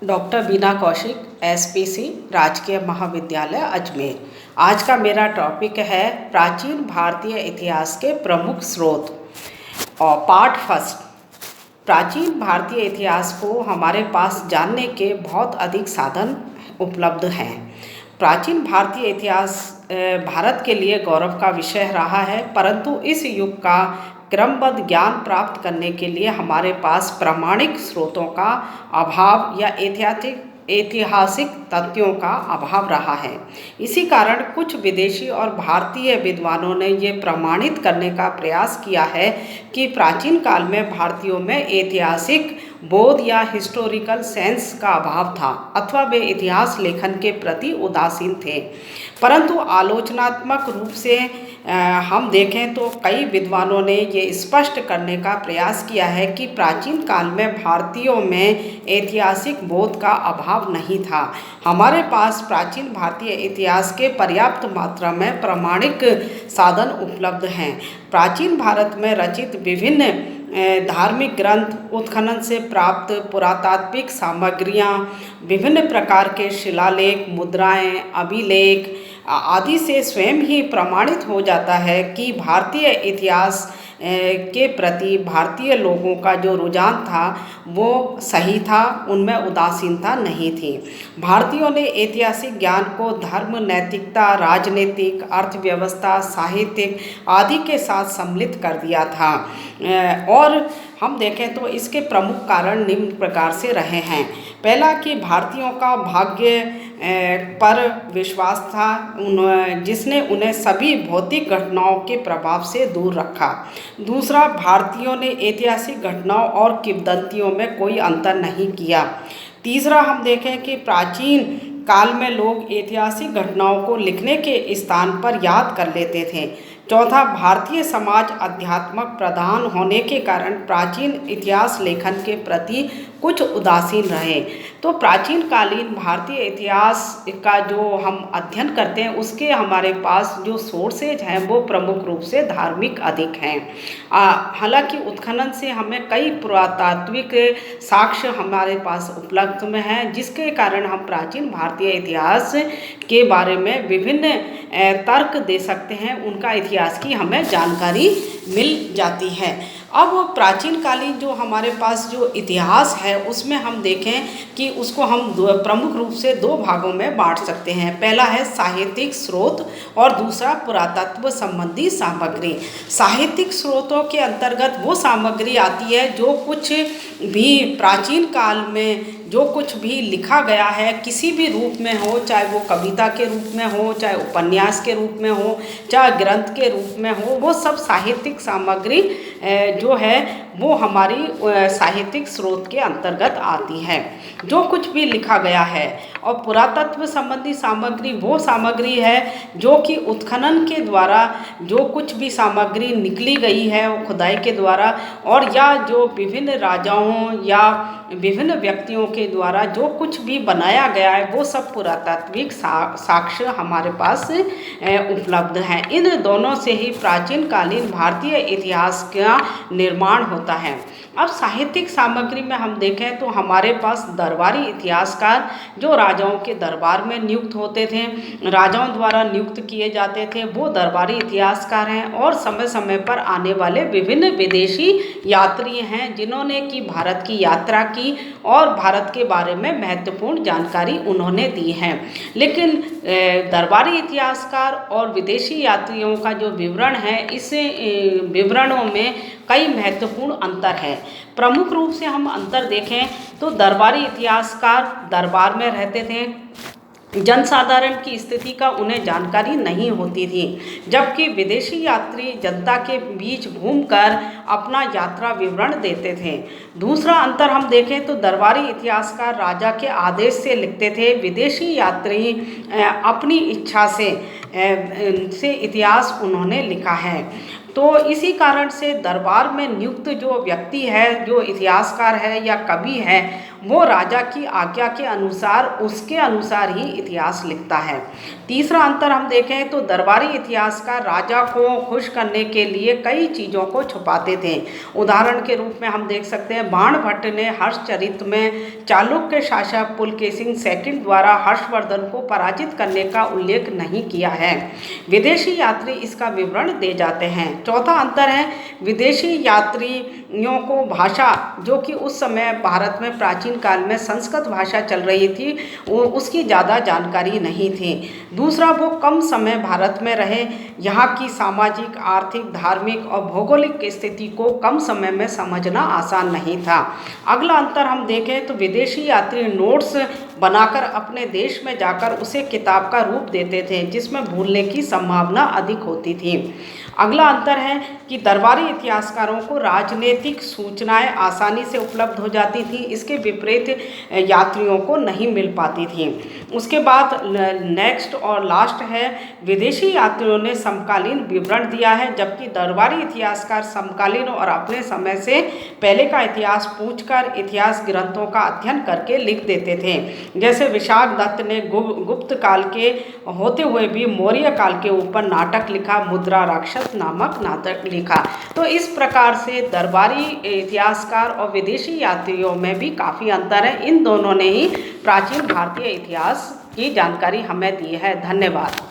Doctor बीना Kaushik, SPC राजकीय महाविद्यालय अजमेर। आज का मेरा टॉपिक है प्राचीन भारतीय इतिहास के प्रमुख स्रोत और पार्ट फर्स्ट। प्राचीन भारतीय इतिहास को हमारे पास जानने के बहुत अधिक साधन उपलब्ध हैं। प्राचीन भारतीय इतिहास भारत के लिए गौरव का विषय रहा है, परंतु इस युग का क्रमबद्ध ज्ञान प्राप्त करने के लिए हमारे पास प्रामाणिक स्रोतों का अभाव या ऐतिहासिक तथ्यों का अभाव रहा है। इसी कारण कुछ विदेशी और भारतीय विद्वानों ने ये प्रमाणित करने का प्रयास किया है कि प्राचीन काल में भारतीयों में ऐतिहासिक बोध या हिस्टोरिकल सेंस का अभाव था अथवा वे इतिहास लेखन के प्रति उदासीन थे। परंतु आलोचनात्मक रूप से हम देखें तो कई विद्वानों ने ये स्पष्ट करने का प्रयास किया है कि प्राचीन काल में भारतीयों में ऐतिहासिक बोध का अभाव नहीं था। हमारे पास प्राचीन भारतीय इतिहास के पर्याप्त मात्रा में प्रामाणिक साधन उपलब्ध हैं। प्राचीन भारत में रचित विभिन्न धार्मिक ग्रंथ, उत्खनन से प्राप्त पुरातात्विक सामग्रियाँ, विभिन्न प्रकार के शिलालेख, मुद्राएं, अभिलेख आदि से स्वयं ही प्रमाणित हो जाता है कि भारतीय इतिहास के प्रति भारतीय लोगों का जो रुझान था वो सही था, उनमें उदासीनता नहीं थी। भारतीयों ने ऐतिहासिक ज्ञान को धर्म, नैतिकता, राजनीतिक, अर्थव्यवस्था, साहित्यिक आदि के साथ सम्मिलित कर दिया था। और हम देखें तो इसके प्रमुख कारण निम्न प्रकार से रहे हैं। पहला कि भारतीयों का भाग्य पर विश्वास था, जिसने उन्हें सभी भौतिक घटनाओं के प्रभाव से दूर रखा। दूसरा, भारतीयों ने ऐतिहासिक घटनाओं और किंवदंतियों में कोई अंतर नहीं किया। तीसरा, हम देखें कि प्राचीन काल में लोग ऐतिहासिक घटनाओं को लिखने के स्थान पर याद कर लेते थे। चौथा, भारतीय समाज अध्यात्मक प्रधान होने के कारण प्राचीन इतिहास लेखन के प्रति कुछ उदासीन रहे। तो प्राचीन कालीन भारतीय इतिहास का जो हम अध्ययन करते हैं उसके हमारे पास जो सोर्सेज हैं वो प्रमुख रूप से धार्मिक अधिक हैं। हालांकि उत्खनन से हमें कई पुरातात्विक साक्ष्य हमारे पास उपलब्ध में हैं, जिसके कारण हम प्राचीन भारतीय इतिहास के बारे में विभिन्न तर्क दे सकते हैं, उनका इतिहास की हमें जानकारी मिल जाती है। अब प्राचीन कालीन जो हमारे पास जो इतिहास है उसमें हम देखें कि उसको हम प्रमुख रूप से दो भागों में बांट सकते हैं। पहला है साहित्यिक स्रोत और दूसरा पुरातत्व संबंधी सामग्री। साहित्यिक स्रोतों के अंतर्गत वो सामग्री आती है जो कुछ भी प्राचीन काल में जो कुछ भी लिखा गया है किसी भी रूप में हो, चाहे वो कविता के रूप में हो, चाहे उपन्यास के रूप में हो, चाहे ग्रंथ के रूप में हो, वो सब साहित्यिक सामग्री जो है वो हमारी साहित्यिक स्रोत के अंतर्गत आती है, जो कुछ भी लिखा गया है। और पुरातत्व संबंधी सामग्री वो सामग्री है जो कि उत्खनन के द्वारा जो कुछ भी सामग्री निकली गई है वो खुदाई के द्वारा, और या जो विभिन्न राजाओं या विभिन्न व्यक्तियों के द्वारा जो कुछ भी बनाया गया है वो सब पुरातात्विक साक्ष्य हमारे पास उपलब्ध हैं। इन दोनों से ही प्राचीन कालीन भारतीय इतिहास का निर्माण होता है। अब साहित्यिक सामग्री में हम देखें तो हमारे पास दरबारी इतिहासकार जो राजाओं के दरबार में नियुक्त होते थे, राजाओं द्वारा नियुक्त किए जाते थे, वो दरबारी इतिहासकार हैं। और समय समय पर आने वाले विभिन्न विदेशी यात्री हैं जिन्होंने कि भारत की यात्रा की और भारत के बारे में महत्वपूर्ण जानकारी उन्होंने दी है। लेकिन दरबारी इतिहासकार और विदेशी यात्रियों का जो विवरण है, इस विवरणों में कई महत्वपूर्ण अंतर है। प्रमुख रूप से हम अंतर देखें तो दरबारी इतिहासकार दरबार में रहते थे, जनसाधारण की स्थिति का उन्हें जानकारी नहीं होती थी, जबकि विदेशी यात्री जनता के बीच घूमकर अपना यात्रा विवरण देते थे। दूसरा अंतर हम देखें तो दरबारी इतिहासकार राजा के आदेश से लिखते थे, विदेशी यात्री अपनी इच्छा से इतिहास उन्होंने लिखा है। तो इसी कारण से दरबार में नियुक्त जो व्यक्ति है, जो इतिहासकार है या कवि है, वो राजा की आज्ञा के अनुसार उसके अनुसार ही इतिहास लिखता है। तीसरा अंतर हम देखें तो दरबारी इतिहासकार राजा को खुश करने के लिए कई चीज़ों को छुपाते थे। उदाहरण के रूप में हम देख सकते हैं बाणभट्ट ने हर्षचरित में चालुक्य शासक पुलकेशिन सेकंड द्वारा हर्षवर्धन को पराजित करने का उल्लेख नहीं किया है। विदेशी यात्री इसका विवरण दे जाते हैं। चौथा अंतर है विदेशी यात्रियों को भाषा, जो कि उस समय भारत में प्राचीन काल में संस्कृत भाषा चल रही थी, उसकी ज़्यादा जानकारी नहीं थी। दूसरा, वो कम समय भारत में रहे, यहाँ की सामाजिक, आर्थिक, धार्मिक और भौगोलिक स्थिति को कम समय में समझना आसान नहीं था। अगला अंतर हम देखें तो विदेशी यात्री नोट्स बनाकर अपने देश में जाकर उसे किताब का रूप देते थे, जिसमें भूलने की संभावना अधिक होती थी। अगला अंतर है कि दरबारी इतिहासकारों को राजनीतिक सूचनाएं आसानी से उपलब्ध हो जाती थी, इसके विपरीत यात्रियों को नहीं मिल पाती थी। उसके बाद नेक्स्ट और लास्ट है विदेशी यात्रियों ने समकालीन विवरण दिया है, जबकि दरबारी इतिहासकार समकालीन और अपने समय से पहले का इतिहास पूछकर इतिहास ग्रंथों का अध्ययन करके लिख देते थे। जैसे विशाख दत्त ने गुप्त काल के होते हुए भी मौर्य काल के ऊपर नाटक लिखा, मुद्रा राक्षस नामक नाटक लिखा। तो इस प्रकार से दरबारी इतिहासकार और विदेशी यात्रियों में भी काफ़ी अंतर है। इन दोनों ने ही प्राचीन भारतीय इतिहास की जानकारी हमें दी है। धन्यवाद।